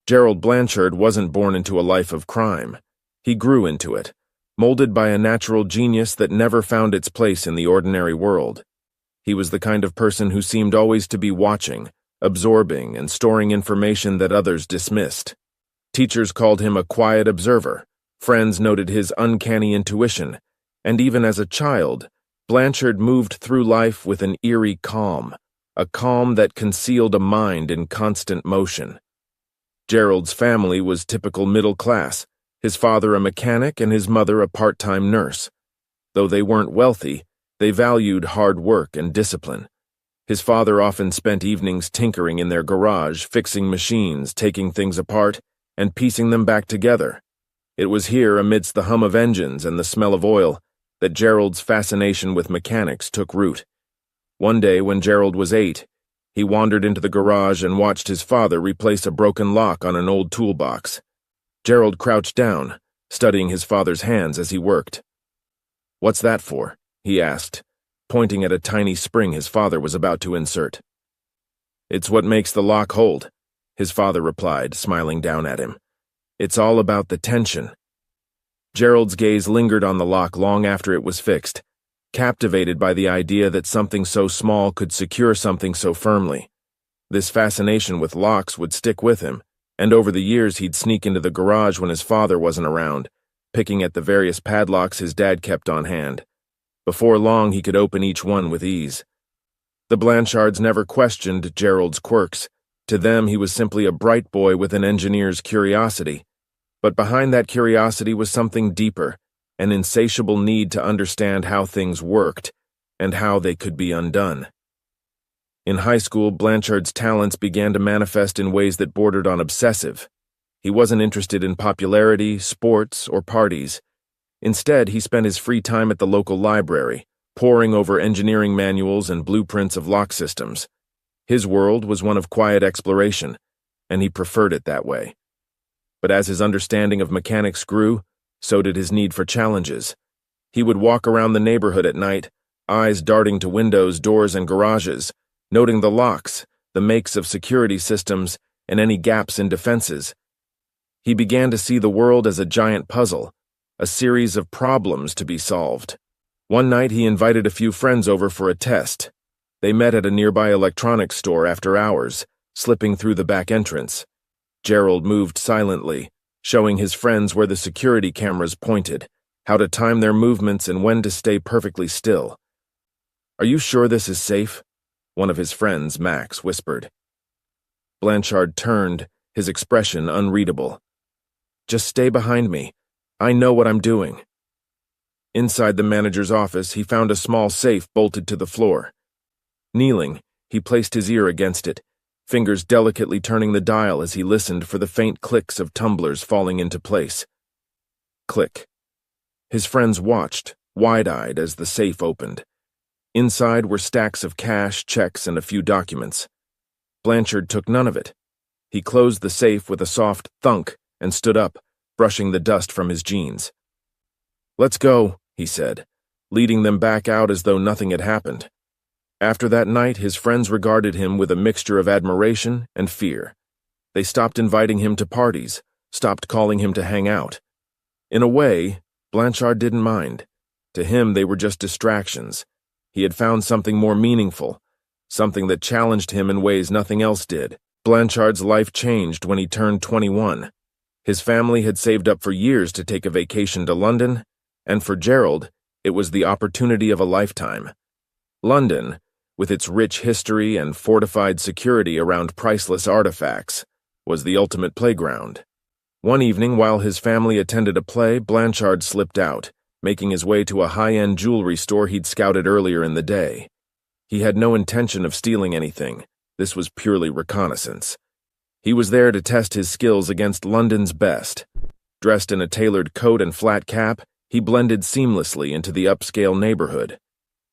Gerald Blanchard wasn't born into a life of crime. He grew into it, molded by a natural genius that never found its place in the ordinary world. He was the kind of person who seemed always to be watching, absorbing, and storing information that others dismissed. Teachers called him a quiet observer, friends noted his uncanny intuition, and even as a child, Blanchard moved through life with an eerie calm, a calm that concealed a mind in constant motion. Gerald's family was typical middle class, his father a mechanic and his mother a part-time nurse. Though they weren't wealthy, they valued hard work and discipline. His father often spent evenings tinkering in their garage, fixing machines, taking things apart, and piecing them back together. It was here, amidst the hum of engines and the smell of oil, that Gerald's fascination with mechanics took root. One day, when Gerald was 8, he wandered into the garage and watched his father replace a broken lock on an old toolbox. Gerald crouched down, studying his father's hands as he worked. "What's that for?" he asked, pointing at a tiny spring his father was about to insert. "It's what makes the lock hold," his father replied, smiling down at him. "It's all about the tension." Gerald's gaze lingered on the lock long after it was fixed, captivated by the idea that something so small could secure something so firmly. This fascination with locks would stick with him, and over the years he'd sneak into the garage when his father wasn't around, picking at the various padlocks his dad kept on hand. Before long, he could open each one with ease. The Blanchards never questioned Gerald's quirks. To them, he was simply a bright boy with an engineer's curiosity. But behind that curiosity was something deeper, an insatiable need to understand how things worked and how they could be undone. In high school, Blanchard's talents began to manifest in ways that bordered on obsessive. He wasn't interested in popularity, sports, or parties. Instead, he spent his free time at the local library, poring over engineering manuals and blueprints of lock systems. His world was one of quiet exploration, and he preferred it that way. But as his understanding of mechanics grew, so did his need for challenges. He would walk around the neighborhood at night, eyes darting to windows, doors, and garages, noting the locks, the makes of security systems, and any gaps in defenses. He began to see the world as a giant puzzle, a series of problems to be solved. One night he invited a few friends over for a test. They met at a nearby electronics store after hours, slipping through the back entrance. Gerald moved silently, showing his friends where the security cameras pointed, how to time their movements and when to stay perfectly still. "Are you sure this is safe?" one of his friends, Max, whispered. Blanchard turned, his expression unreadable. "Just stay behind me. I know what I'm doing." Inside the manager's office, he found a small safe bolted to the floor. Kneeling, he placed his ear against it, fingers delicately turning the dial as he listened for the faint clicks of tumblers falling into place. Click. His friends watched, wide-eyed, as the safe opened. Inside were stacks of cash, checks, and a few documents. Blanchard took none of it. He closed the safe with a soft thunk and stood up, brushing the dust from his jeans. "Let's go," he said, leading them back out as though nothing had happened. After that night, his friends regarded him with a mixture of admiration and fear. They stopped inviting him to parties, stopped calling him to hang out. In a way, Blanchard didn't mind. To him, they were just distractions. He had found something more meaningful, something that challenged him in ways nothing else did. Blanchard's life changed when he turned 21. His family had saved up for years to take a vacation to London, and for Gerald, it was the opportunity of a lifetime. London, with its rich history and fortified security around priceless artifacts, was the ultimate playground. One evening, while his family attended a play, Blanchard slipped out, making his way to a high-end jewelry store he'd scouted earlier in the day. He had no intention of stealing anything. This was purely reconnaissance. He was there to test his skills against London's best. Dressed in a tailored coat and flat cap, he blended seamlessly into the upscale neighborhood.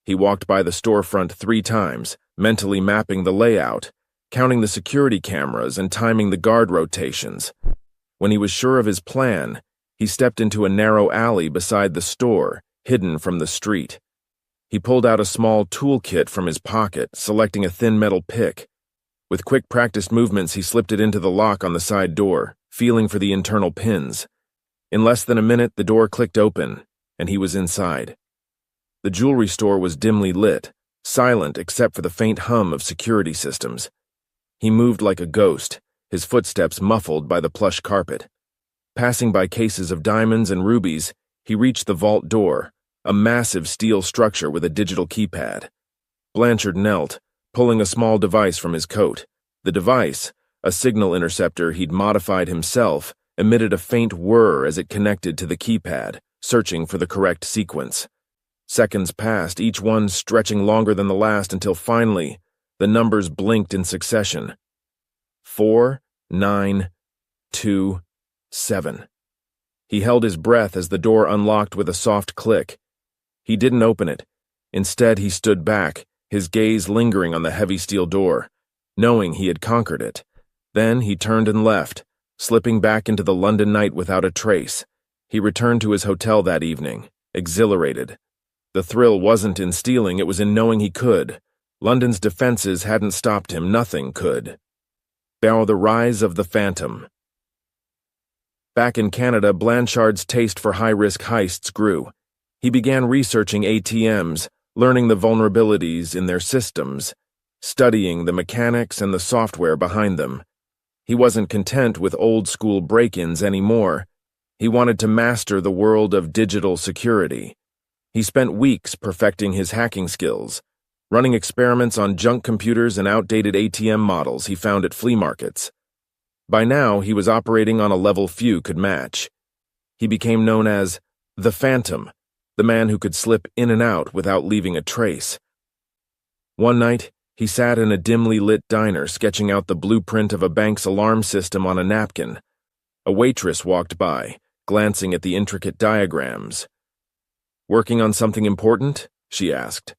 He walked by the storefront 3 times, mentally mapping the layout, counting the security cameras and timing the guard rotations. When he was sure of his plan, he stepped into a narrow alley beside the store, hidden from the street. He pulled out a small toolkit from his pocket, selecting a thin metal pick. With quick practiced movements, he slipped it into the lock on the side door, feeling for the internal pins. In less than a minute, the door clicked open, and he was inside. The jewelry store was dimly lit, silent except for the faint hum of security systems. He moved like a ghost, his footsteps muffled by the plush carpet. Passing by cases of diamonds and rubies, he reached the vault door, a massive steel structure with a digital keypad. Blanchard knelt, pulling a small device from his coat. The device, a signal interceptor he'd modified himself, emitted a faint whir as it connected to the keypad, searching for the correct sequence. Seconds passed, each one stretching longer than the last until finally, the numbers blinked in succession. 4, 9, 2, 7. He held his breath as the door unlocked with a soft click. He didn't open it. Instead, he stood back, his gaze lingering on the heavy steel door, knowing he had conquered it. Then he turned and left, slipping back into the London night without a trace. He returned to his hotel that evening, exhilarated. The thrill wasn't in stealing, it was in knowing he could. London's defenses hadn't stopped him, nothing could. The rise of the Phantom. Back in Canada, Blanchard's taste for high-risk heists grew. He began researching ATMs, learning the vulnerabilities in their systems, studying the mechanics and the software behind them. He wasn't content with old-school break-ins anymore. He wanted to master the world of digital security. He spent weeks perfecting his hacking skills, running experiments on junk computers and outdated ATM models he found at flea markets. By now, he was operating on a level few could match. He became known as the Phantom, the man who could slip in and out without leaving a trace. One night, he sat in a dimly lit diner sketching out the blueprint of a bank's alarm system on a napkin. A waitress walked by, glancing at the intricate diagrams. "Working on something important?" she asked.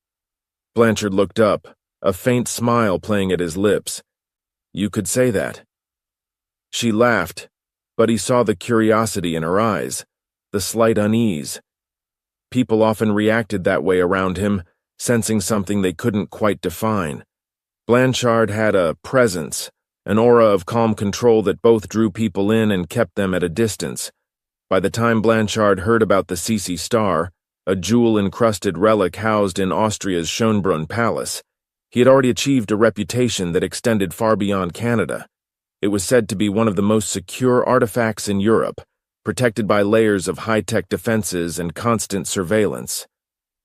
Blanchard looked up, a faint smile playing at his lips. "You could say that." She laughed, but he saw the curiosity in her eyes, the slight unease. People often reacted that way around him, sensing something they couldn't quite define. Blanchard had a presence, an aura of calm control that both drew people in and kept them at a distance. By the time Blanchard heard about the Sisi star, a jewel-encrusted relic housed in Austria's Schönbrunn Palace, he had already achieved a reputation that extended far beyond Canada. It was said to be one of the most secure artifacts in Europe, protected by layers of high-tech defenses and constant surveillance.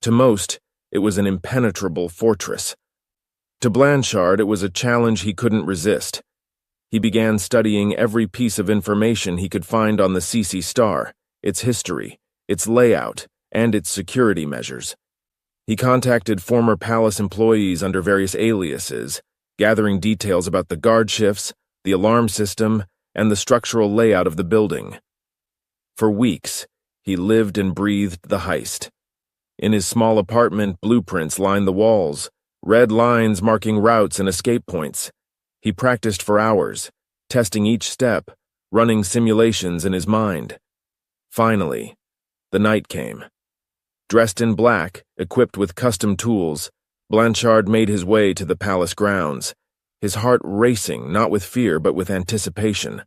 To most, it was an impenetrable fortress. To Blanchard, it was a challenge he couldn't resist. He began studying every piece of information he could find on the Sisi star, its history, its layout, and its security measures. He contacted former palace employees under various aliases, gathering details about the guard shifts, the alarm system, and the structural layout of the building. For weeks, he lived and breathed the heist. In his small apartment, blueprints lined the walls, red lines marking routes and escape points. He practiced for hours, testing each step, running simulations in his mind. Finally, the night came. Dressed in black, equipped with custom tools, Blanchard made his way to the palace grounds, his heart racing not with fear but with anticipation.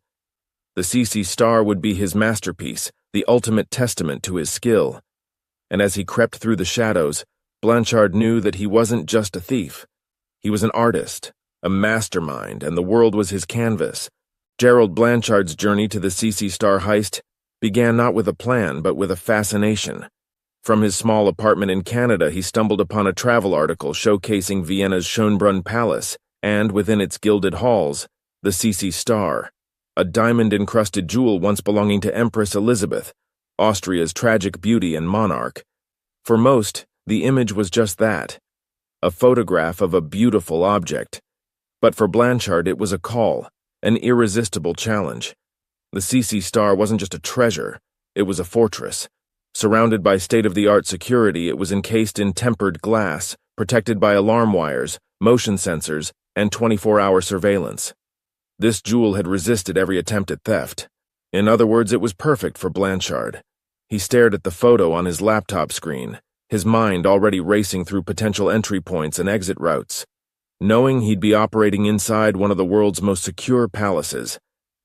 The Sisi star would be his masterpiece, the ultimate testament to his skill. And as he crept through the shadows, Blanchard knew that he wasn't just a thief. He was an artist, a mastermind, and the world was his canvas. Gerald Blanchard's journey to the Sisi star heist began not with a plan but with a fascination. From his small apartment in Canada, he stumbled upon a travel article showcasing Vienna's Schönbrunn Palace, and within its gilded halls, the Sisi star, a diamond-encrusted jewel once belonging to Empress Elizabeth, Austria's tragic beauty and monarch. For most, the image was just that, a photograph of a beautiful object. But for Blanchard, it was a call, an irresistible challenge. The Sisi star wasn't just a treasure, it was a fortress. Surrounded by state-of-the-art security, it was encased in tempered glass, protected by alarm wires, motion sensors, and 24-hour surveillance. This jewel had resisted every attempt at theft. In other words, it was perfect for Blanchard. He stared at the photo on his laptop screen, his mind already racing through potential entry points and exit routes. knowing he'd be operating inside one of the world's most secure palaces.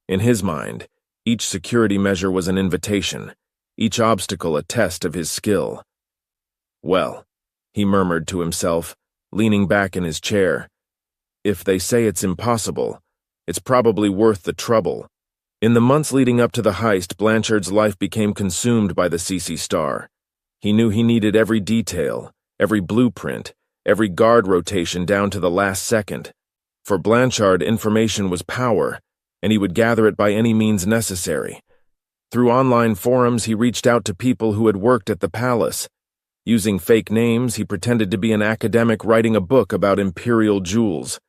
In his mind, each security measure was an invitation, each obstacle a test of his skill. Well, he murmured to himself, leaning back in his chair, if they say it's impossible, it's probably worth the trouble. In the months leading up to the heist, Blanchard's life became consumed by the Sisi star. He knew he needed every detail, every blueprint, every guard rotation down to the last second. For Blanchard, information was power, and he would gather it by any means necessary. Through online forums, he reached out to people who had worked at the palace. Using fake names, he pretended to be an academic writing a book about imperial jewels,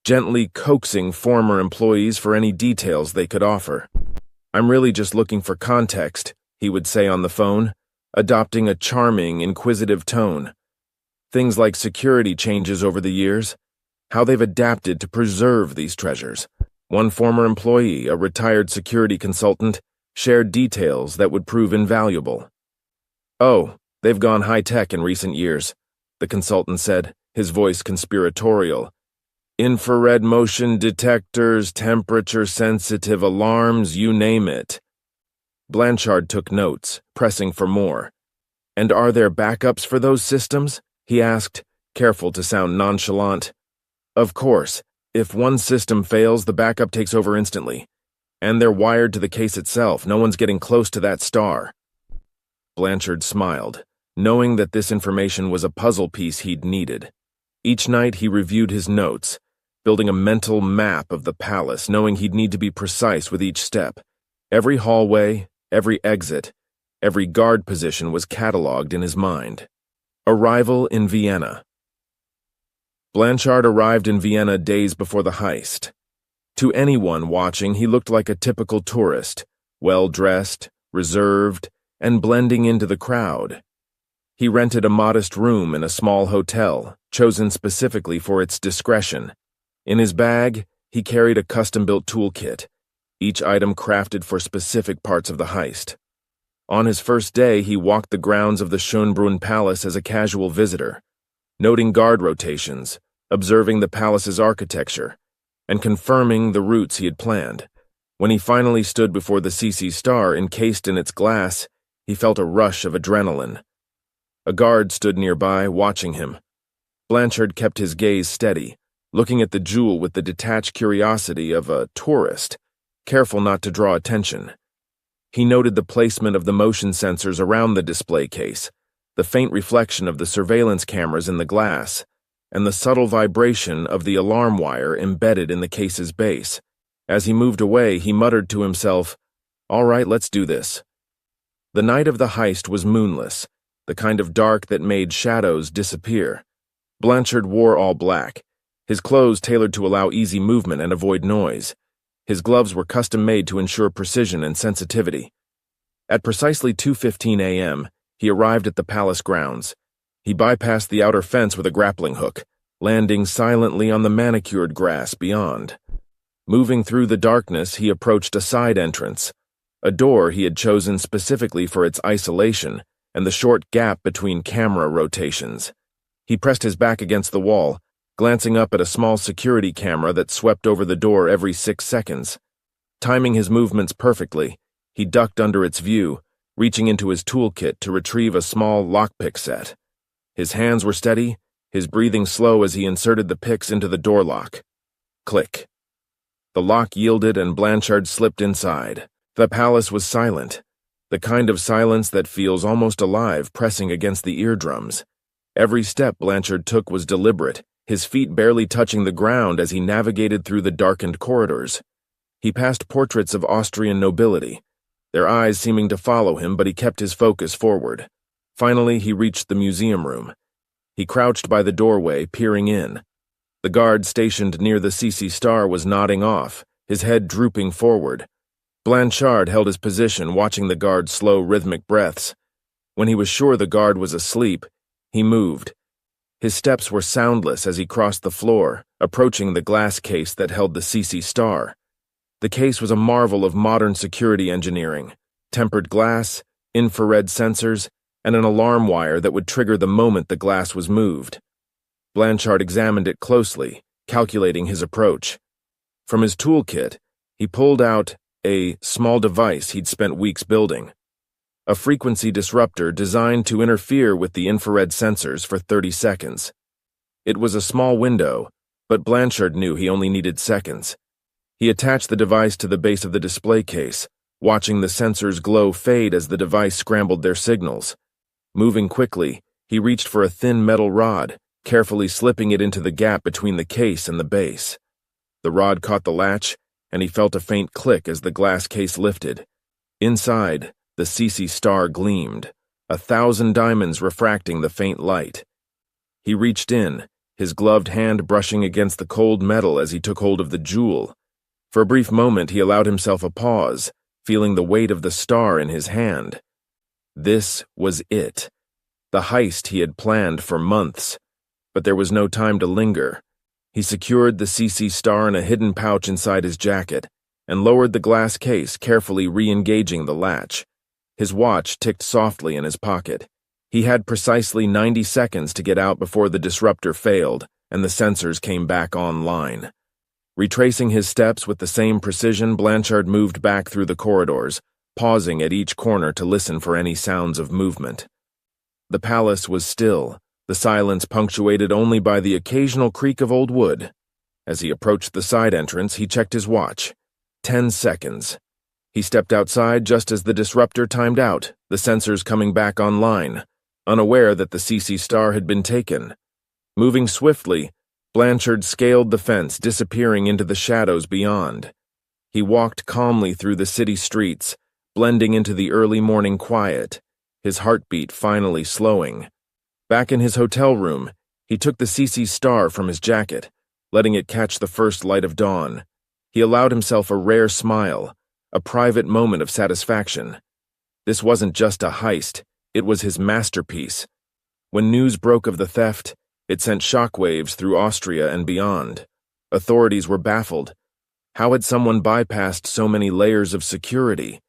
gently coaxing former employees for any details they could offer. "I'm really just looking for context," he would say on the phone, adopting a charming, inquisitive tone. Things like security changes over the years, how they've adapted to preserve these treasures. One former employee, a retired security consultant, shared details that would prove invaluable. "Oh, they've gone high-tech in recent years," the consultant said, his voice conspiratorial. "Infrared motion detectors, temperature-sensitive alarms, you name it." Blanchard took notes, pressing for more. "And are there backups for those systems?" he asked, careful to sound nonchalant. "Of course. If one system fails, the backup takes over instantly. And they're wired to the case itself. No one's getting close to that star." Blanchard smiled, knowing that this information was a puzzle piece he'd needed. Each night he reviewed his notes, building a mental map of the palace, knowing he'd need to be precise with each step. Every hallway, every exit, every guard position was cataloged in his mind. Arrival in Vienna. Blanchard arrived in Vienna days before the heist. To anyone watching, he looked like a typical tourist, well-dressed, reserved, and blending into the crowd. He rented a modest room in a small hotel, chosen specifically for its discretion. In his bag, he carried a custom-built toolkit, each item crafted for specific parts of the heist. On his first day, he walked the grounds of the Schönbrunn Palace as a casual visitor, noting guard rotations, observing the palace's architecture, and confirming the routes he had planned. When he finally stood before the Sisi star encased in its glass, he felt a rush of adrenaline. A guard stood nearby, watching him. Blanchard kept his gaze steady, looking at the jewel with the detached curiosity of a tourist, careful not to draw attention. He noted the placement of the motion sensors around the display case, the faint reflection of the surveillance cameras in the glass, and the subtle vibration of the alarm wire embedded in the case's base. As he moved away, he muttered to himself, "All right, let's do this." The night of the heist was moonless, the kind of dark that made shadows disappear. Blanchard wore all black, his clothes tailored to allow easy movement and avoid noise. His gloves were custom-made to ensure precision and sensitivity. At precisely 2:15 a.m., he arrived at the palace grounds. He bypassed the outer fence with a grappling hook, landing silently on the manicured grass beyond. Moving through the darkness, he approached a side entrance, a door he had chosen specifically for its isolation and the short gap between camera rotations. He pressed his back against the wall, glancing up at a small security camera that swept over the door every 6 seconds. Timing his movements perfectly, he ducked under its view, reaching into his toolkit to retrieve a small lockpick set. His hands were steady, his breathing slow as he inserted the picks into the door lock. Click. The lock yielded and Blanchard slipped inside. The palace was silent, the kind of silence that feels almost alive, pressing against the eardrums. Every step Blanchard took was deliberate, his feet barely touching the ground as he navigated through the darkened corridors. He passed portraits of Austrian nobility, their eyes seeming to follow him, but he kept his focus forward. Finally, he reached the museum room. He crouched by the doorway, peering in. The guard stationed near the Sisi star was nodding off, his head drooping forward. Blanchard held his position, watching the guard's slow, rhythmic breaths. When he was sure the guard was asleep, he moved. His steps were soundless as he crossed the floor, approaching the glass case that held the Sisi star. The case was a marvel of modern security engineering: tempered glass, infrared sensors, and an alarm wire that would trigger the moment the glass was moved. Blanchard examined it closely, calculating his approach. From his toolkit, he pulled out a small device he'd spent weeks building. A frequency disruptor designed to interfere with the infrared sensors for 30 seconds. It was a small window, but Blanchard knew he only needed seconds. He attached the device to the base of the display case, watching the sensors glow fade as the device scrambled their signals. Moving quickly, he reached for a thin metal rod, carefully slipping it into the gap between the case and the base. The rod caught the latch, and he felt a faint click as the glass case lifted. Inside, the Sisi star gleamed, 1,000 diamonds refracting the faint light. He reached in, his gloved hand brushing against the cold metal as he took hold of the jewel. For a brief moment, he allowed himself a pause, feeling the weight of the star in his hand. This was it. The heist he had planned for months. But there was no time to linger. He secured the Sisi star in a hidden pouch inside his jacket and lowered the glass case, carefully re-engaging the latch. His watch ticked softly in his pocket. He had precisely 90 seconds to get out before the disruptor failed and the sensors came back online. Retracing his steps with the same precision, Blanchard moved back through the corridors, pausing at each corner to listen for any sounds of movement. The palace was still, the silence punctuated only by the occasional creak of old wood. As he approached the side entrance, he checked his watch. 10 seconds. He stepped outside just as the disruptor timed out, the sensors coming back online, unaware that the Sisi star had been taken. Moving swiftly, Blanchard scaled the fence, disappearing into the shadows beyond. He walked calmly through the city streets, blending into the early morning quiet, his heartbeat finally slowing. Back in his hotel room, he took the Sisi star from his jacket, letting it catch the first light of dawn. He allowed himself a rare smile, a private moment of satisfaction. This wasn't just a heist, it was his masterpiece. When news broke of the theft, it sent shockwaves through Austria and beyond. Authorities were baffled. How had someone bypassed so many layers of security?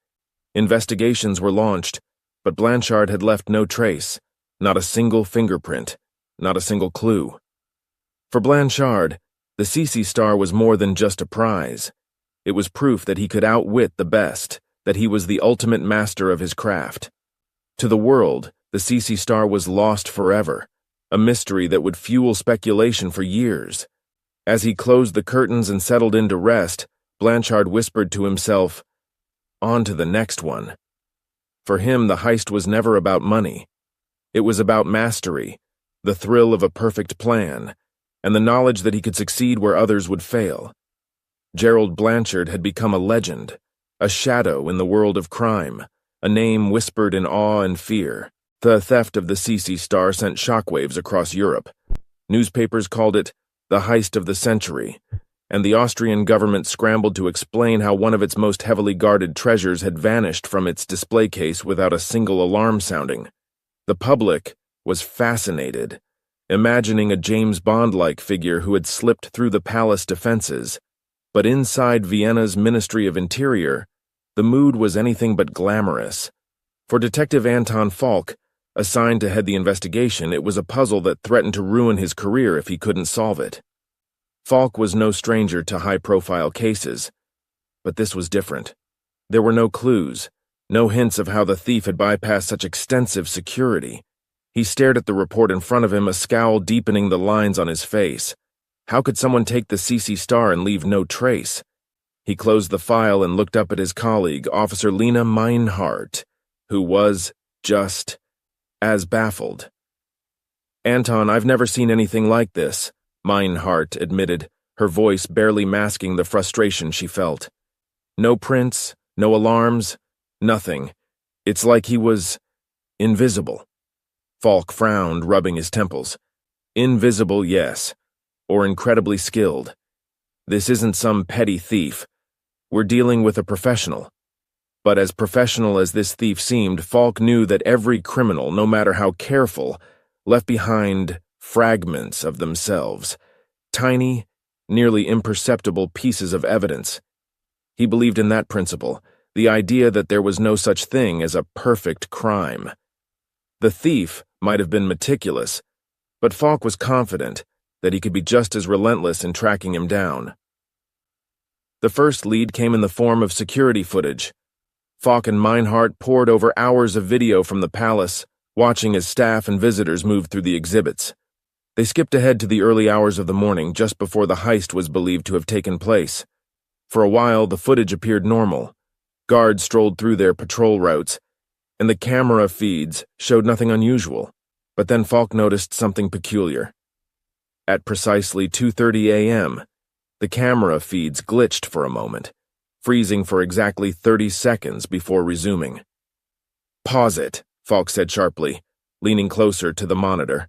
Investigations were launched, but Blanchard had left no trace, not a single fingerprint, not a single clue. For Blanchard, the Sisi star was more than just a prize. It was proof that he could outwit the best, that he was the ultimate master of his craft. To the world, the Sisi star was lost forever, a mystery that would fuel speculation for years. As he closed the curtains and settled in to rest, Blanchard whispered to himself, "On to the next one." For him, the heist was never about money. It was about mastery, the thrill of a perfect plan, and the knowledge that he could succeed where others would fail. Gerald Blanchard had become a legend, a shadow in the world of crime, a name whispered in awe and fear. The theft of the Sisi star sent shockwaves across Europe. Newspapers called it the heist of the century, and the Austrian government scrambled to explain how one of its most heavily guarded treasures had vanished from its display case without a single alarm sounding. The public was fascinated, imagining a James Bond-like figure who had slipped through the palace defenses. But inside Vienna's Ministry of Interior, the mood was anything but glamorous. For Detective Anton Falk, assigned to head the investigation, it was a puzzle that threatened to ruin his career if he couldn't solve it. Falk was no stranger to high-profile cases, but this was different. There were no clues, no hints of how the thief had bypassed such extensive security. He stared at the report in front of him, a scowl deepening the lines on his face. How could someone take the Sisi star and leave no trace? He closed the file and looked up at his colleague, Officer Lena Meinhardt, who was just as baffled. "Anton, I've never seen anything like this," Meinhardt admitted, her voice barely masking the frustration she felt. "No prints, no alarms, nothing. It's like he was invisible." Falk frowned, rubbing his temples. "Invisible, yes. Or incredibly skilled. This isn't some petty thief. We're dealing with a professional." But as professional as this thief seemed, Falk knew that every criminal, no matter how careful, left behind fragments of themselves, tiny, nearly imperceptible pieces of evidence. He believed in that principle, the idea that there was no such thing as a perfect crime. The thief might have been meticulous, but Falk was confident. that he could be just as relentless in tracking him down. The first lead came in the form of security footage. Falk and Meinhardt pored over hours of video from the palace, watching as staff and visitors moved through the exhibits. They skipped ahead to the early hours of the morning, just before the heist was believed to have taken place. For a while, the footage appeared normal. Guards strolled through their patrol routes, and the camera feeds showed nothing unusual. But then Falk noticed something peculiar. At precisely 2:30 a.m., the camera feeds glitched for a moment, freezing for exactly 30 seconds before resuming. "Pause it," Falk said sharply, leaning closer to the monitor.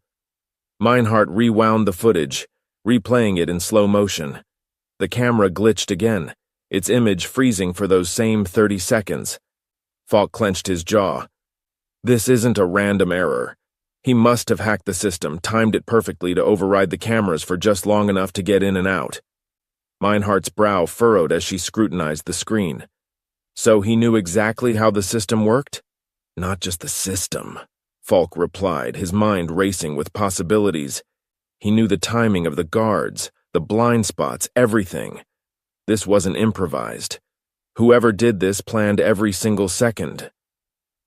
Meinhardt rewound the footage, replaying it in slow motion. The camera glitched again, its image freezing for those same 30 seconds. Falk clenched his jaw. This isn't a random error. He must have hacked the system, timed it perfectly to override the cameras for just long enough to get in and out. Meinhardt's brow furrowed as she scrutinized the screen. So he knew exactly how the system worked? Not just the system, Falk replied, his mind racing with possibilities. He knew the timing of the guards, the blind spots, everything. This wasn't improvised. Whoever did this planned every single second.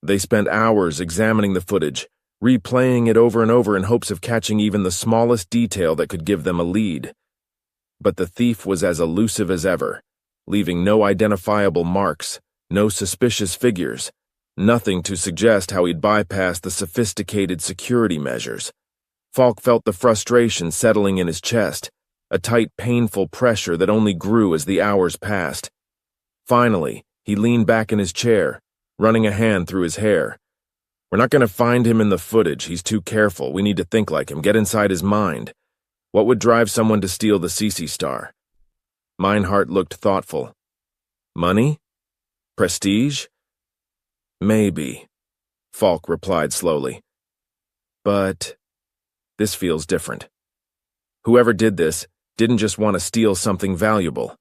They spent hours examining the footage, replaying it over and over in hopes of catching even the smallest detail that could give them a lead. But the thief was as elusive as ever, leaving no identifiable marks, no suspicious figures, nothing to suggest how he'd bypassed the sophisticated security measures. Falk felt the frustration settling in his chest, a tight, painful pressure that only grew as the hours passed. Finally, he leaned back in his chair, running a hand through his hair. "We're not going to find him in the footage. He's too careful. We need to think like him, get inside his mind. What would drive someone to steal the Sisi star?" Meinhardt looked thoughtful. "Money? Prestige? Maybe," Falk replied slowly. "But this feels different. Whoever did this didn't just want to steal something valuable.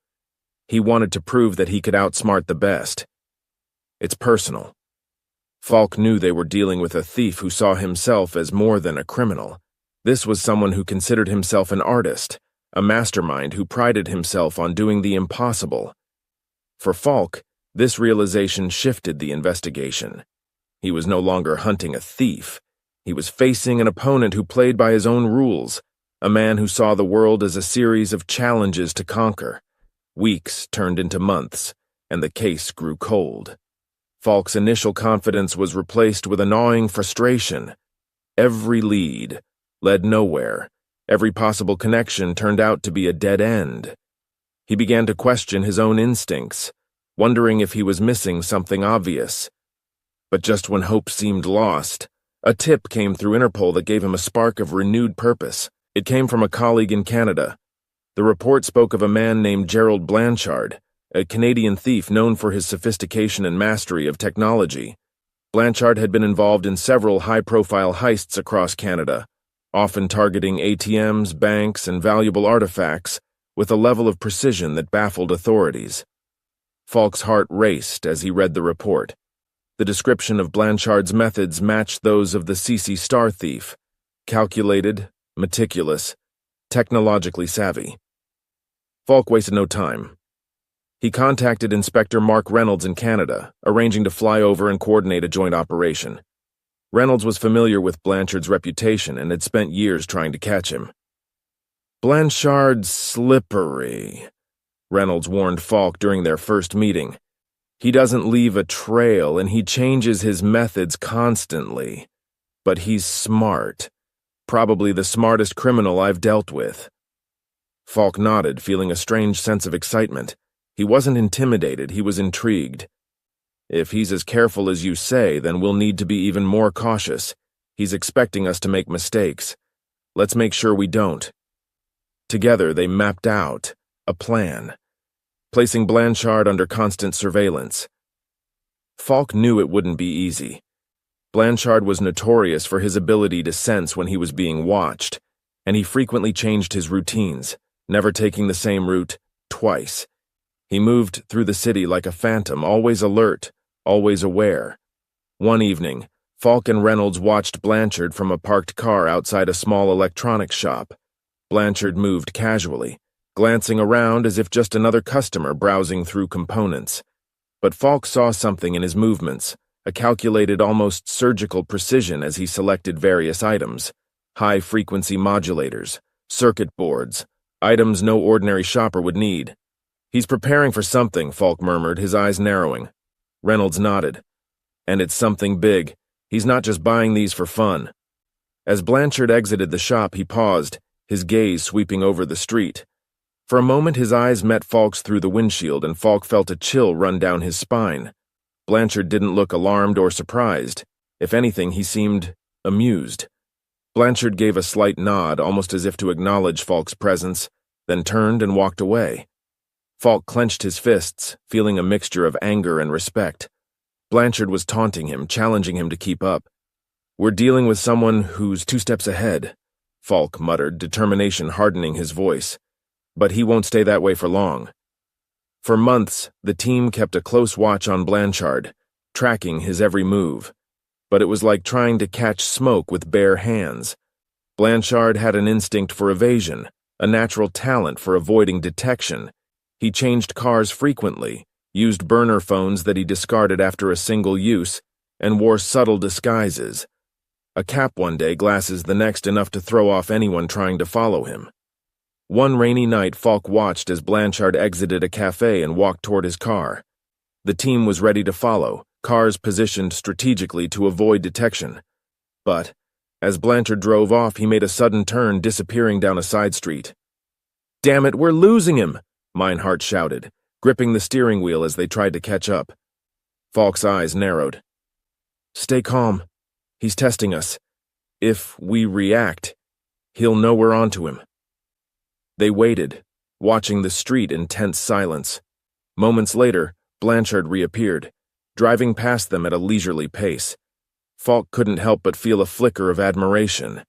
He wanted to prove that he could outsmart the best. It's personal." Falk knew they were dealing with a thief who saw himself as more than a criminal. This was someone who considered himself an artist, a mastermind who prided himself on doing the impossible. For Falk, this realization shifted the investigation. He was no longer hunting a thief. He was facing an opponent who played by his own rules, a man who saw the world as a series of challenges to conquer. Weeks turned into months, and the case grew cold. Falk's initial confidence was replaced with a gnawing frustration. Every lead led nowhere. Every possible connection turned out to be a dead end. He began to question his own instincts, wondering if he was missing something obvious. But just when hope seemed lost, a tip came through Interpol that gave him a spark of renewed purpose. It came from a colleague in Canada. The report spoke of a man named Gerald Blanchard, a Canadian thief known for his sophistication and mastery of technology. Blanchard had been involved in several high-profile heists across Canada, often targeting ATMs, banks, and valuable artifacts with a level of precision that baffled authorities. Falk's heart raced as he read the report. The description of Blanchard's methods matched those of the Sisi star thief: calculated, meticulous, technologically savvy. Falk wasted no time. He contacted Inspector Mark Reynolds in Canada, arranging to fly over and coordinate a joint operation. Reynolds was familiar with Blanchard's reputation and had spent years trying to catch him. "Blanchard's slippery," Reynolds warned Falk during their first meeting. "He doesn't leave a trail and he changes his methods constantly. But he's smart. Probably the smartest criminal I've dealt with." Falk nodded, feeling a strange sense of excitement. He wasn't intimidated, he was intrigued. "If he's as careful as you say, then we'll need to be even more cautious. He's expecting us to make mistakes. Let's make sure we don't." Together, they mapped out a plan, placing Blanchard under constant surveillance. Falk knew it wouldn't be easy. Blanchard was notorious for his ability to sense when he was being watched, and he frequently changed his routines, never taking the same route twice. He moved through the city like a phantom, always alert, always aware. One evening, Falk and Reynolds watched Blanchard from a parked car outside a small electronics shop. Blanchard moved casually, glancing around as if just another customer browsing through components. But Falk saw something in his movements, a calculated, almost surgical precision as he selected various items: high-frequency modulators, circuit boards, items no ordinary shopper would need. "He's preparing for something," Falk murmured, his eyes narrowing. Reynolds nodded. "And it's something big. He's not just buying these for fun." As Blanchard exited the shop, he paused, his gaze sweeping over the street. For a moment, his eyes met Falk's through the windshield, and Falk felt a chill run down his spine. Blanchard didn't look alarmed or surprised. If anything, he seemed amused. Blanchard gave a slight nod, almost as if to acknowledge Falk's presence, then turned and walked away. Falk clenched his fists, feeling a mixture of anger and respect. Blanchard was taunting him, challenging him to keep up. "We're dealing with someone who's 2 steps ahead," Falk muttered, determination hardening his voice. "But he won't stay that way for long." For months, the team kept a close watch on Blanchard, tracking his every move. But it was like trying to catch smoke with bare hands. Blanchard had an instinct for evasion, a natural talent for avoiding detection. He changed cars frequently, used burner phones that he discarded after a single use, and wore subtle disguises. A cap one day, glasses the next, enough to throw off anyone trying to follow him. One rainy night, Falk watched as Blanchard exited a cafe and walked toward his car. The team was ready to follow, cars positioned strategically to avoid detection. But, as Blanchard drove off, he made a sudden turn, disappearing down a side street. "Damn it, we're losing him!" Meinhardt shouted, gripping the steering wheel as they tried to catch up. Falk's eyes narrowed. "Stay calm. He's testing us. If we react, he'll know we're onto him." They waited, watching the street in tense silence. Moments later, Blanchard reappeared, driving past them at a leisurely pace. Falk couldn't help but feel a flicker of admiration.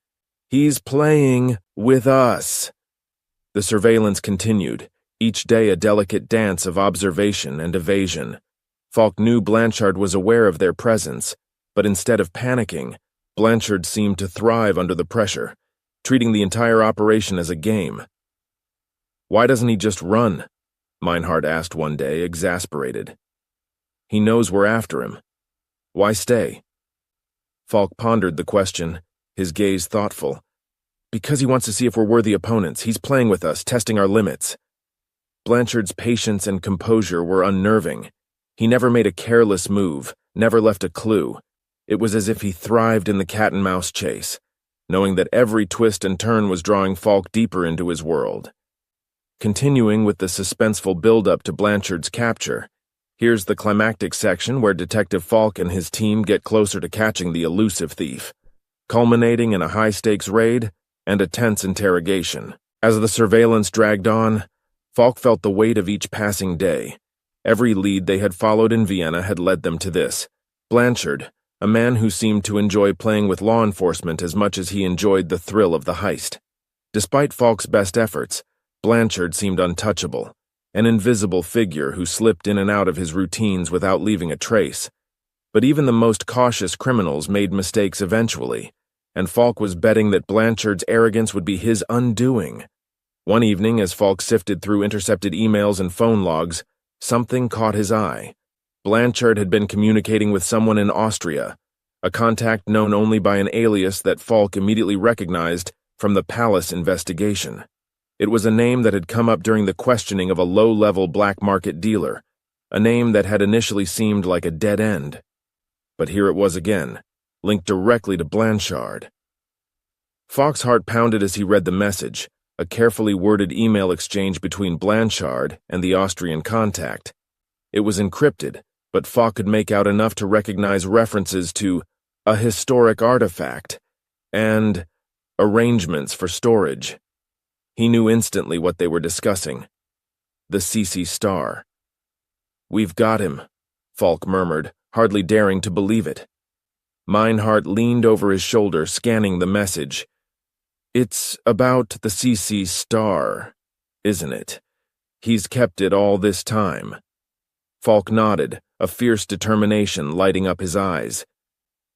"He's playing with us." The surveillance continued, each day a delicate dance of observation and evasion. Falk knew Blanchard was aware of their presence, but instead of panicking, Blanchard seemed to thrive under the pressure, treating the entire operation as a game. "Why doesn't he just run?" Meinhardt asked one day, exasperated. "He knows we're after him. Why stay?" Falk pondered the question, his gaze thoughtful. "Because he wants to see if we're worthy opponents. He's playing with us, testing our limits." Blanchard's patience and composure were unnerving. He never made a careless move, never left a clue. It was as if he thrived in the cat-and-mouse chase, knowing that every twist and turn was drawing Falk deeper into his world. Continuing with the suspenseful build-up to Blanchard's capture, here's the climactic section where Detective Falk and his team get closer to catching the elusive thief, culminating in a high-stakes raid and a tense interrogation. As the surveillance dragged on, Falk felt the weight of each passing day. Every lead they had followed in Vienna had led them to this. Blanchard, a man who seemed to enjoy playing with law enforcement as much as he enjoyed the thrill of the heist. Despite Falk's best efforts, Blanchard seemed untouchable, an invisible figure who slipped in and out of his routines without leaving a trace. But even the most cautious criminals made mistakes eventually, and Falk was betting that Blanchard's arrogance would be his undoing. One evening, as Falk sifted through intercepted emails and phone logs, something caught his eye. Blanchard had been communicating with someone in Austria, a contact known only by an alias that Falk immediately recognized from the Palace investigation. It was a name that had come up during the questioning of a low-level black market dealer, a name that had initially seemed like a dead end. But here it was again, linked directly to Blanchard. Falk's heart pounded as he read the message, a carefully worded email exchange between Blanchard and the Austrian contact. It was encrypted, but Falk could make out enough to recognize references to a historic artifact and arrangements for storage. He knew instantly what they were discussing. The Sisi star. "We've got him," Falk murmured, hardly daring to believe it. Meinhardt leaned over his shoulder, scanning the message. "It's about the Sisi star, isn't it? He's kept it all this time." Falk nodded, a fierce determination lighting up his eyes.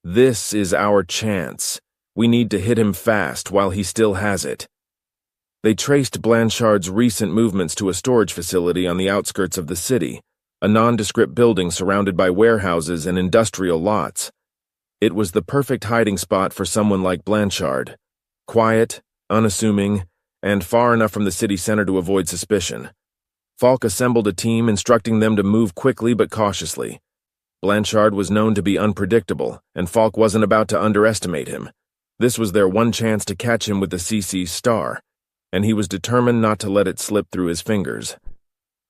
"This is our chance. We need to hit him fast while he still has it." They traced Blanchard's recent movements to a storage facility on the outskirts of the city, a nondescript building surrounded by warehouses and industrial lots. It was the perfect hiding spot for someone like Blanchard. Quiet, unassuming, and far enough from the city center to avoid suspicion. Falk assembled a team, instructing them to move quickly but cautiously. Blanchard was known to be unpredictable, and Falk wasn't about to underestimate him. This was their one chance to catch him with the Sisi's star, and he was determined not to let it slip through his fingers.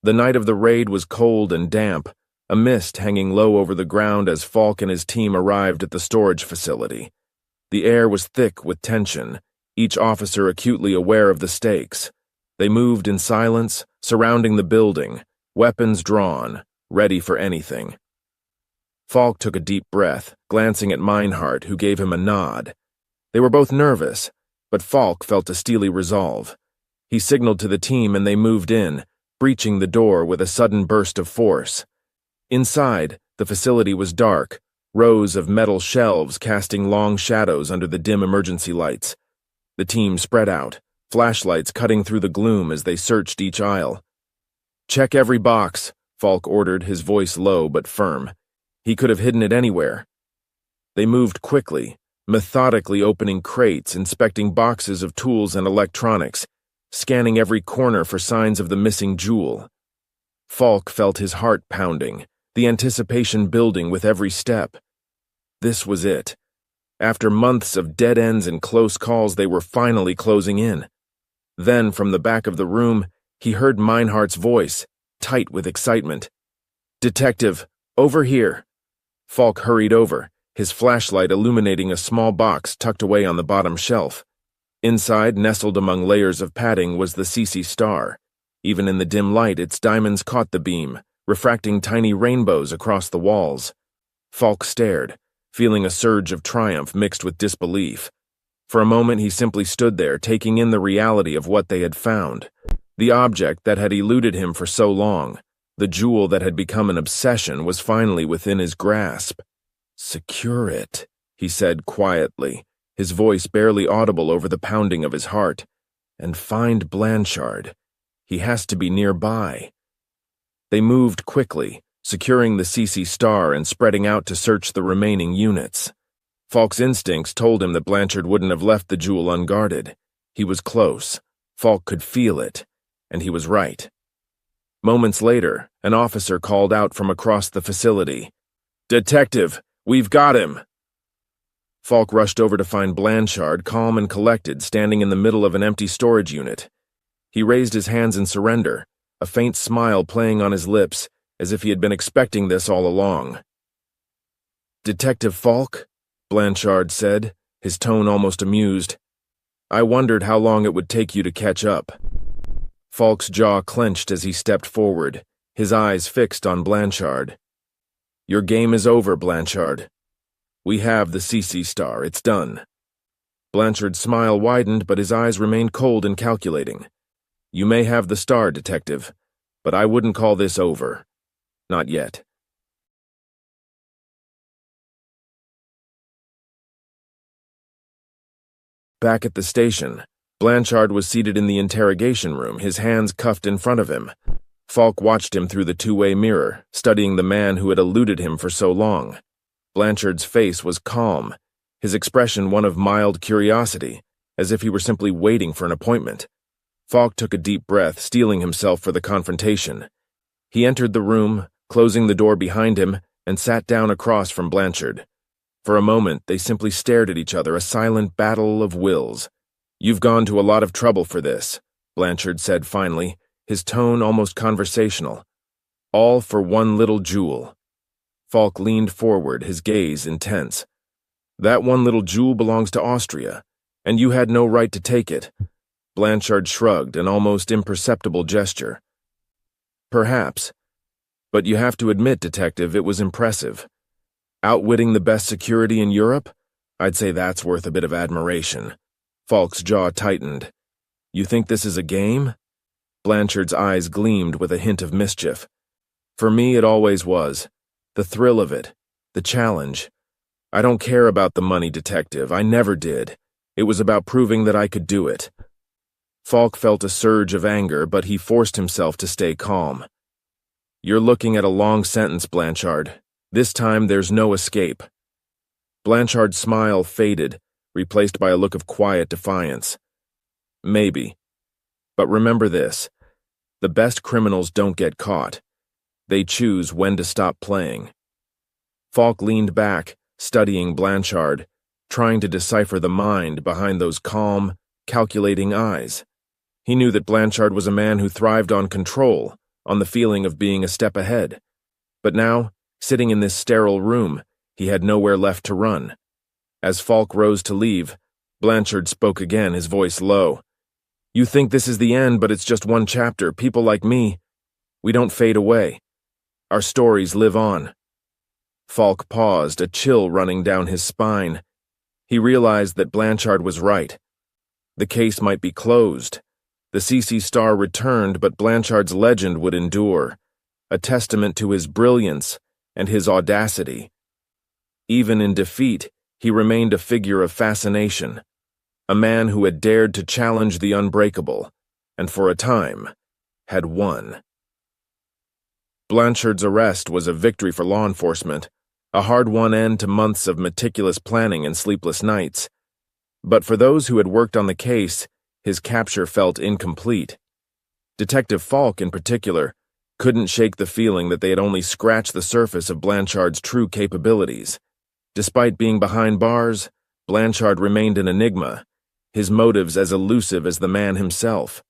The night of the raid was cold and damp, a mist hanging low over the ground as Falk and his team arrived at the storage facility. The air was thick with tension, each officer acutely aware of the stakes. They moved in silence, surrounding the building, weapons drawn, ready for anything. Falk took a deep breath, glancing at Meinhardt, who gave him a nod. They were both nervous, but Falk felt a steely resolve. He signaled to the team and they moved in, breaching the door with a sudden burst of force. Inside, the facility was dark, rows of metal shelves casting long shadows under the dim emergency lights. The team spread out, flashlights cutting through the gloom as they searched each aisle. "Check every box," Falk ordered, his voice low but firm. He could have hidden it anywhere. They moved quickly, methodically opening crates, inspecting boxes of tools and electronics, scanning every corner for signs of the missing jewel. Falk felt his heart pounding, the anticipation building with every step. This was it. After months of dead ends and close calls, they were finally closing in. Then, from the back of the room, he heard Meinhardt's voice, tight with excitement. "Detective, over here." Falk hurried over, his flashlight illuminating a small box tucked away on the bottom shelf. Inside, nestled among layers of padding, was the Sisi star. Even in the dim light, its diamonds caught the beam, refracting tiny rainbows across the walls. Falk stared, feeling a surge of triumph mixed with disbelief. For a moment, he simply stood there, taking in the reality of what they had found. The object that had eluded him for so long, the jewel that had become an obsession, was finally within his grasp. "Secure it," he said quietly, his voice barely audible over the pounding of his heart. "And find Blanchard. He has to be nearby." They moved quickly, securing the Sisi star and spreading out to search the remaining units. Falk's instincts told him that Blanchard wouldn't have left the jewel unguarded. He was close. Falk could feel it, and he was right. Moments later, an officer called out from across the facility. "Detective, we've got him!" Falk rushed over to find Blanchard, calm and collected, standing in the middle of an empty storage unit. He raised his hands in surrender, a faint smile playing on his lips, as if he had been expecting this all along. "Detective Falk?" Blanchard said, his tone almost amused. "I wondered how long it would take you to catch up." Falk's jaw clenched as he stepped forward, his eyes fixed on Blanchard. "Your game is over, Blanchard. We have the Sisi star. It's done." Blanchard's smile widened, but his eyes remained cold and calculating. "You may have the star, Detective, but I wouldn't call this over. Not yet." Back at the station, Blanchard was seated in the interrogation room, his hands cuffed in front of him. Falk watched him through the two-way mirror, studying the man who had eluded him for so long. Blanchard's face was calm, his expression one of mild curiosity, as if he were simply waiting for an appointment. Falk took a deep breath, steeling himself for the confrontation. He entered the room, closing the door behind him, and sat down across from Blanchard. For a moment, they simply stared at each other, a silent battle of wills. "You've gone to a lot of trouble for this," Blanchard said finally, his tone almost conversational. "All for one little jewel." Falk leaned forward, his gaze intense. "That one little jewel belongs to Austria, and you had no right to take it." Blanchard shrugged, an almost imperceptible gesture. "Perhaps. But you have to admit, Detective, it was impressive. Outwitting the best security in Europe? I'd say that's worth a bit of admiration." Falk's jaw tightened. "You think this is a game?" Blanchard's eyes gleamed with a hint of mischief. "For me, it always was. The thrill of it. The challenge. I don't care about the money, Detective. I never did. It was about proving that I could do it." Falk felt a surge of anger, but he forced himself to stay calm. "You're looking at a long sentence, Blanchard. This time there's no escape." Blanchard's smile faded, replaced by a look of quiet defiance. "Maybe. But remember this. The best criminals don't get caught. They choose when to stop playing." Falk leaned back, studying Blanchard, trying to decipher the mind behind those calm, calculating eyes. He knew that Blanchard was a man who thrived on control, on the feeling of being a step ahead. But now, sitting in this sterile room, he had nowhere left to run. As Falk rose to leave, Blanchard spoke again, his voice low. "You think this is the end, but it's just one chapter. People like me, we don't fade away. Our stories live on." Falk paused, a chill running down his spine. He realized that Blanchard was right. The case might be closed. The Sisi star returned, but Blanchard's legend would endure, a testament to his brilliance and his audacity. Even in defeat, he remained a figure of fascination, a man who had dared to challenge the unbreakable, and for a time, had won. Blanchard's arrest was a victory for law enforcement, a hard-won end to months of meticulous planning and sleepless nights. But for those who had worked on the case, his capture felt incomplete. Detective Falk, in particular, couldn't shake the feeling that they had only scratched the surface of Blanchard's true capabilities. Despite being behind bars, Blanchard remained an enigma, his motives as elusive as the man himself.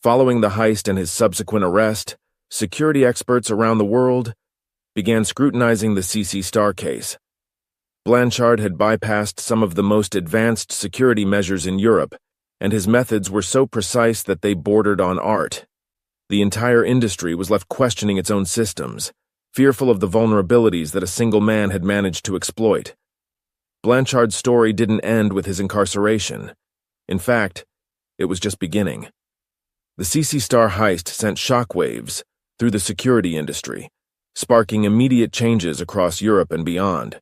Following the heist and his subsequent arrest, security experts around the world began scrutinizing the Sisi star case. Blanchard had bypassed some of the most advanced security measures in Europe, and his methods were so precise that they bordered on art. The entire industry was left questioning its own systems, fearful of the vulnerabilities that a single man had managed to exploit. Blanchard's story didn't end with his incarceration. In fact, it was just beginning. The Sisi star heist sent shockwaves through the security industry, sparking immediate changes across Europe and beyond.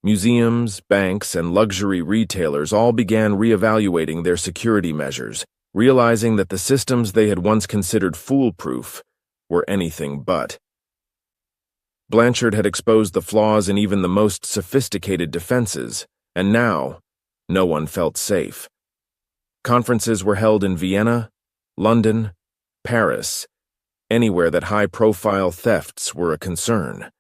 Museums, banks, and luxury retailers all began reevaluating their security measures, realizing that the systems they had once considered foolproof were anything but. Blanchard had exposed the flaws in even the most sophisticated defenses, and now, no one felt safe. Conferences were held in Vienna, London, Paris, anywhere that high-profile thefts were a concern.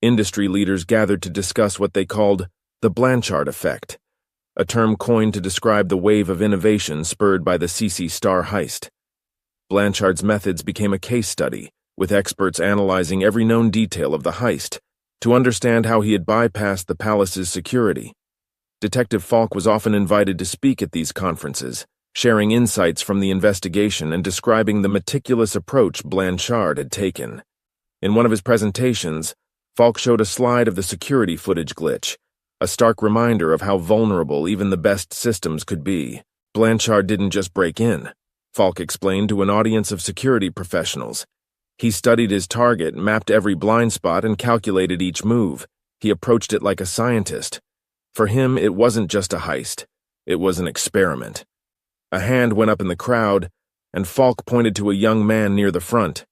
Industry leaders gathered to discuss what they called the Blanchard effect, a term coined to describe the wave of innovation spurred by the Sisi star heist. Blanchard's methods became a case study, with experts analyzing every known detail of the heist to understand how he had bypassed the palace's security. Detective Falk was often invited to speak at these conferences, sharing insights from the investigation and describing the meticulous approach Blanchard had taken. In one of his presentations, Falk showed a slide of the security footage glitch, a stark reminder of how vulnerable even the best systems could be. Blanchard didn't just break in, Falk explained to an audience of security professionals. He studied his target, mapped every blind spot, and calculated each move. He approached it like a scientist. For him, it wasn't just a heist. It was an experiment. A hand went up in the crowd, and Falk pointed to a young man near the front.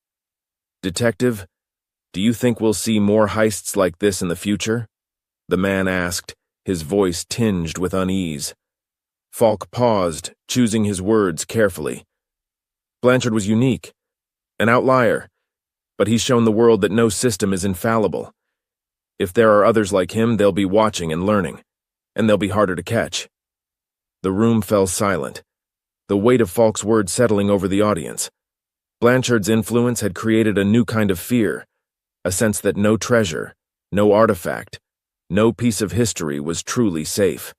"Detective, do you think we'll see more heists like this in the future?" the man asked, his voice tinged with unease. Falk paused, choosing his words carefully. Blanchard was unique, an outlier, but he's shown the world that no system is infallible. If there are others like him, they'll be watching and learning, and they'll be harder to catch. The room fell silent, the weight of Falk's words settling over the audience. Blanchard's influence had created a new kind of fear, a sense that no treasure, no artifact, no piece of history was truly safe.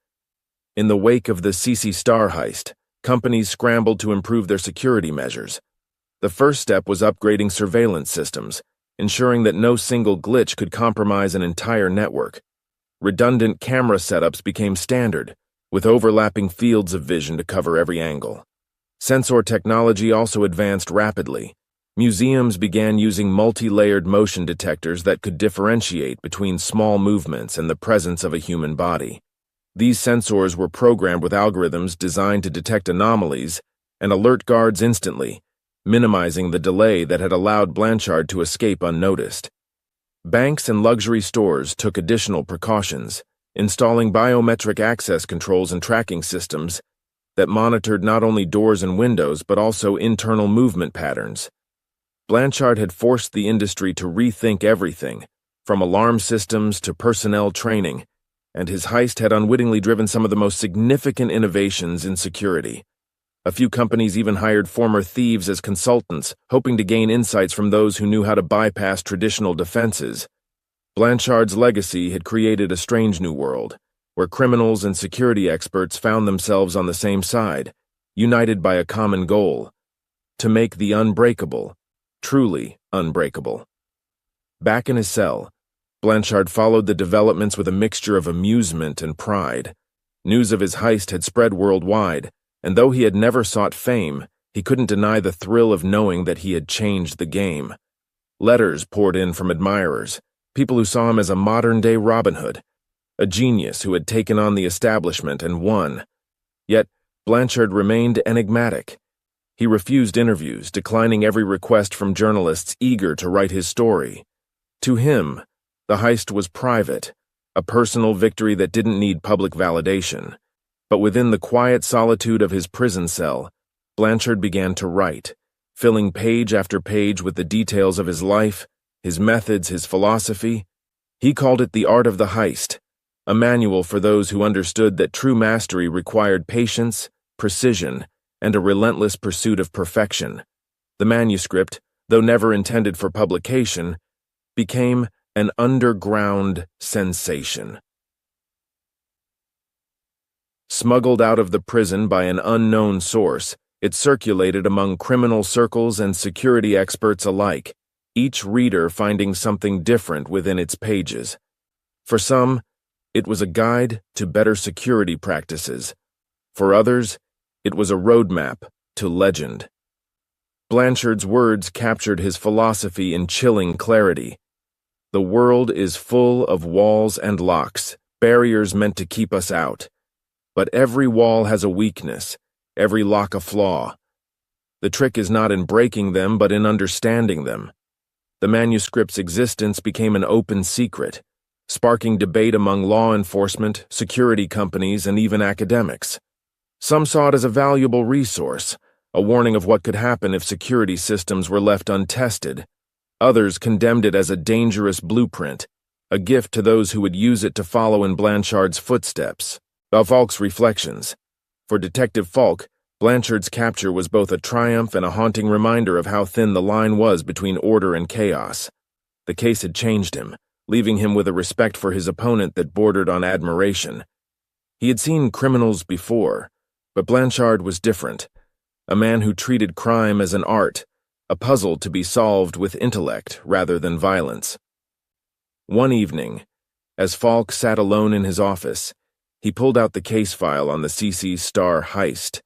In the wake of the Sisi star heist, companies scrambled to improve their security measures. The first step was upgrading surveillance systems, ensuring that no single glitch could compromise an entire network. Redundant camera setups became standard, with overlapping fields of vision to cover every angle. Sensor technology also advanced rapidly. Museums began using multi-layered motion detectors that could differentiate between small movements and the presence of a human body. These sensors were programmed with algorithms designed to detect anomalies and alert guards instantly, minimizing the delay that had allowed Blanchard to escape unnoticed. Banks and luxury stores took additional precautions, installing biometric access controls and tracking systems that monitored not only doors and windows but also internal movement patterns. Blanchard had forced the industry to rethink everything, from alarm systems to personnel training, and his heist had unwittingly driven some of the most significant innovations in security. A few companies even hired former thieves as consultants, hoping to gain insights from those who knew how to bypass traditional defenses. Blanchard's legacy had created a strange new world, where criminals and security experts found themselves on the same side, united by a common goal: to make the unbreakable truly unbreakable. Back in his cell, Blanchard followed the developments with a mixture of amusement and pride. News of his heist had spread worldwide, and though he had never sought fame, he couldn't deny the thrill of knowing that he had changed the game. Letters poured in from admirers, people who saw him as a modern-day Robin Hood, a genius who had taken on the establishment and won. Yet, Blanchard remained enigmatic. He refused interviews, declining every request from journalists eager to write his story. To him, the heist was private, a personal victory that didn't need public validation. But within the quiet solitude of his prison cell, Blanchard began to write, filling page after page with the details of his life, his methods, his philosophy. He called it The Art of the Heist, a manual for those who understood that true mastery required patience, precision, and a relentless pursuit of perfection. The manuscript, though never intended for publication, became an underground sensation. Smuggled out of the prison by an unknown source, it circulated among criminal circles and security experts alike, each reader finding something different within its pages. For some, it was a guide to better security practices. For others, it was a roadmap to legend. Blanchard's words captured his philosophy in chilling clarity. The world is full of walls and locks, barriers meant to keep us out. But every wall has a weakness, every lock a flaw. The trick is not in breaking them, but in understanding them. The manuscript's existence became an open secret, sparking debate among law enforcement, security companies, and even academics. Some saw it as a valuable resource, a warning of what could happen if security systems were left untested. Others condemned it as a dangerous blueprint, a gift to those who would use it to follow in Blanchard's footsteps. Falk's reflections. For Detective Falk, Blanchard's capture was both a triumph and a haunting reminder of how thin the line was between order and chaos. The case had changed him, leaving him with a respect for his opponent that bordered on admiration. He had seen criminals before, but Blanchard was different, a man who treated crime as an art, a puzzle to be solved with intellect rather than violence. One evening, as Falk sat alone in his office, he pulled out the case file on the Sisi Star heist.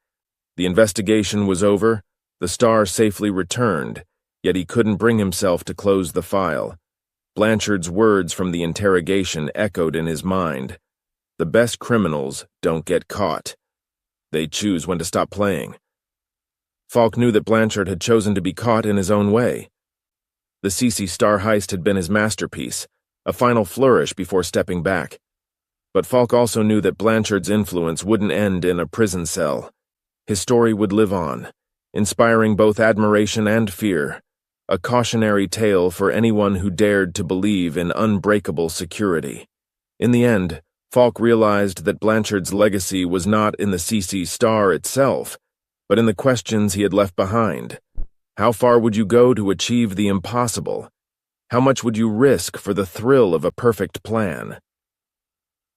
The investigation was over, the Star safely returned, yet he couldn't bring himself to close the file. Blanchard's words from the interrogation echoed in his mind. The best criminals don't get caught. They choose when to stop playing. Falk knew that Blanchard had chosen to be caught in his own way. The Sisi Star heist had been his masterpiece, a final flourish before stepping back. But Falk also knew that Blanchard's influence wouldn't end in a prison cell. His story would live on, inspiring both admiration and fear, a cautionary tale for anyone who dared to believe in unbreakable security. In the end, Falk realized that Blanchard's legacy was not in the Sisi Star itself, but in the questions he had left behind. How far would you go to achieve the impossible? How much would you risk for the thrill of a perfect plan?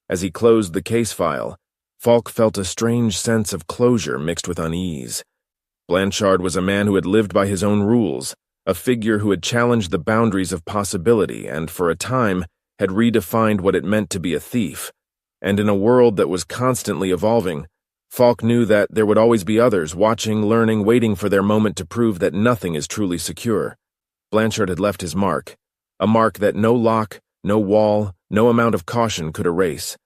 As he closed the case file, Falk felt a strange sense of closure mixed with unease. Blanchard was a man who had lived by his own rules, a figure who had challenged the boundaries of possibility and, for a time, had redefined what it meant to be a thief. And in a world that was constantly evolving, Falk knew that there would always be others watching, learning, waiting for their moment to prove that nothing is truly secure. Blanchard had left his mark, a mark that no lock, no wall, no amount of caution could erase.